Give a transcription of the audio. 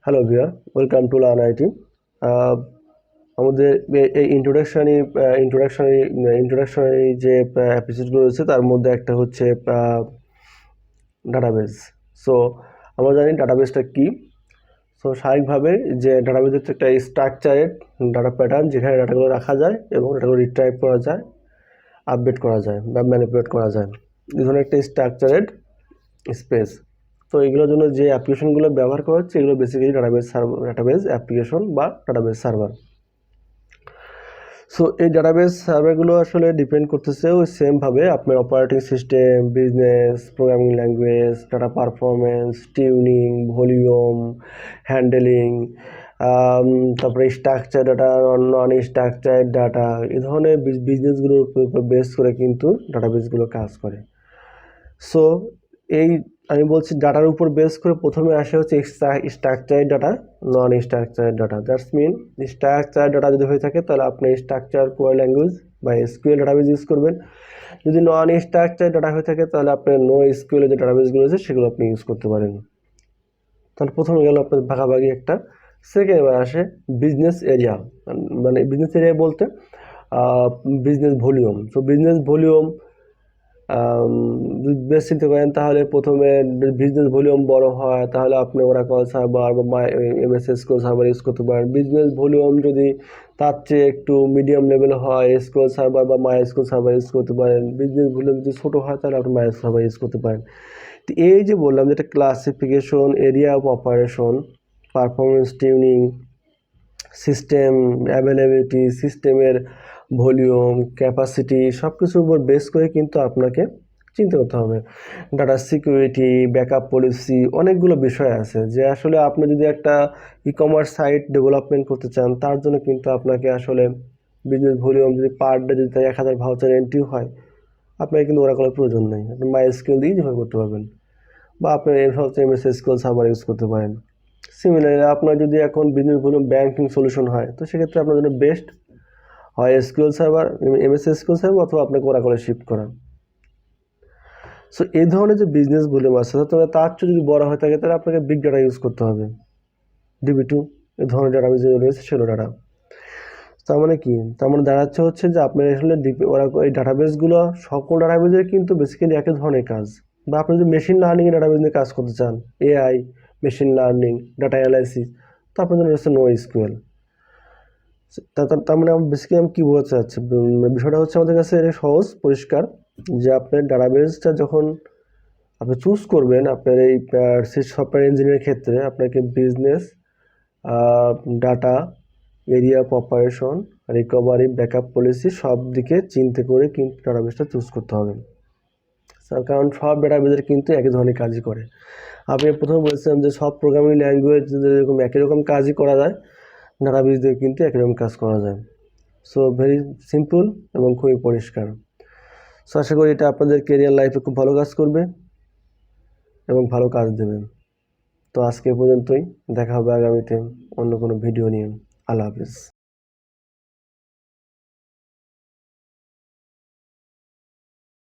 Hello viewer, welcome to LearnIT। আমাদের এই ইন্ট্রোডাকশনারি যে এপিসোডগুলো রয়েছে তার মধ্যে একটা হচ্ছে ডাটাবেস। সো আমরা জানি ডাটাবেসটা কি। সো স্বাভাবিকভাবে যে ডাটাবেস হচ্ছে একটা স্ট্রাকচারেড ডাটা প্যাটার্ন, যেখানে ডাটাগুলো রাখা যায় এবং ডাটাগুলো রিট্রাইভ করা যায়, আপডেট করা যায় বা ম্যানিপুলেট করা যায়। এই ধরনের একটা স্ট্রাকচারেড স্পেস। তো এগুলোর জন্য যে অ্যাপ্লিকেশনগুলো ব্যবহার করা হচ্ছে এগুলো বেসিক্যালি ডাটাবেস অ্যাপ্লিকেশন বা ডাটাবেস সার্ভার। সো এই ডাটাবেস সার্ভারগুলো আসলে ডিপেন্ড করতেছে ওই সেমভাবে আপনার operating system, business, programming language, data performance, tuning, volume, handling, তারপরে structure data, non structure data, এই ধরনের বিজনেসগুলোর উপর বেস করে কিন্তু ডাটাবেসগুলো কাজ করে। সো এই আমি বলছি ডাটার উপর বেস করে প্রথমে আসে হচ্ছে structure data, non structure data. That's mean structure data যদি হয়ে থাকে তাহলে আপনি স্ট্রাকচার কোয়ারি ল্যাঙ্গুয়েজ বা এসকিউএল ডাটাবেস ইউজ করবেন। যদি নন স্ট্রাকচার ডাটা হয়ে থাকে তাহলে আপনি নো এসকিউএল যে ডাটাবেসগুলো আছে সেগুলো আপনি ইউজ করতে পারেন। তাহলে প্রথমে গেল আপনার ভাগাভাগি একটা। সেকেন্ড এবার আসে বিজনেস এরিয়া, মানে বিজনেস এরিয়া বলতে business volume. So business volume যদি বেশ চিন্তা করেন তাহলে প্রথমে বিজনেস ভলিউম বড় হয় তাহলে আপনি ওরাকল সার্ভার বা MS SQL সার্ভার ইউজ করতে পারেন। বিজনেস ভলিউম যদি তার চেয়ে একটু মিডিয়াম লেভেল হয় SQL সার্ভার বা MySQL সার্ভার ইউজ করতে পারেন। বিজনেস ভলিউম যদি ছোটো হয় তাহলে আপনি MySQL সার্ভার ইউজ করতে পারেন। তো এই যে বললাম যেটা classification, area of operation, performance tuning, system availability, সিস্টেমের ভলিউম, ক্যাপাসিটি, সব কিছুর উপর বেস করে কিন্তু আপনাকে চিন্তা করতে হবে। ডাটা সিকিউরিটি, ব্যাকআপ পলিসি, অনেকগুলো বিষয় আছে যে আসলে আপনি যদি একটা ই-কমার্স সাইট ডেভেলপমেন্ট করতে চান তার জন্য কিন্তু আপনাকে আসলে বিজনেস ভলিউম যদি পার ডে যদি 1000 ভাউচার এন্ট্রি হয় আপনার কিন্তু ওরাকলের প্রয়োজন নেই, আপনি MySQL দিয়েই যেভাবে করতে পারবেন বা আপনি MS SQL সার্ভার ইউজ করতে পারেন। সিমিলারলি আপনার যদি এখন বিজনেস ভলিউম ব্যাংকিং সলিউশন হয় তো সেক্ষেত্রে আপনার জন্য বেস্ট হয় SQL server, MS SQL server, অথবা আপনাকে ওরাকলে শিফট করা। সো এই ধরনের যে বিজনেস ভলিউম আছে তবে তার চেয়ে যদি বড় হয়ে থাকে তাহলে আপনাকে বিগ ডাটা ইউজ করতে হবে, DB2 এই ধরনের ডাটাবেস রয়েছে সেগুলো ডাটা। তার মানে কি, তার মানে দাঁড়াচ্ছে হচ্ছে যে আপনার আসলে এই ডাটাবেসগুলো সকল ডাটাবেসের কিন্তু বেসিক্যালি একই ধরনের কাজ। বা আপনি যদি মেশিন লার্নিংয়ের ডাটাবেস নিয়ে কাজ করতে চান, AI, machine learning, data analysis, তো আপনার জন্য রয়েছে NoSQL। তার মানে বেসিক্যালি আমি কী বোঝাতে চাচ্ছি, বিষয়টা হচ্ছে আমাদের কাছে এটা সহজ পরিষ্কার যে আপনার ডাটাবেসটা যখন আপনি চুজ করবেন আপনার এই সফটওয়্যার ইঞ্জিনিয়ারের ক্ষেত্রে আপনাকে business, data, area of operation, recovery, backup policy সব দিকে চিন্তা করে কিন্তু ডাটাবেসটা চুজ করতে হবে। কারণ সব ডাটাবেসের কিন্তু একই ধরনের কাজই করে। আপনি প্রথমে বলেছিলাম যে সব প্রোগ্রামিং ল্যাঙ্গুয়েজ যেরকম একই রকম কাজই করা যায়, ডাটাবেস দিয়ে কিন্তু একই রকম কাজ করা যায়। সো ভেরি সিম্পল এবং খুবই পরিষ্কার। সো আশা করি এটা আপনাদের কেরিয়ার লাইফে খুব ভালো কাজ করবে এবং ভালো কাজ দেবে। তো আজকে পর্যন্তই, দেখা হবে আগামীতে অন্য কোনো ভিডিও নিয়ে। আল্লাহ হাফিজ।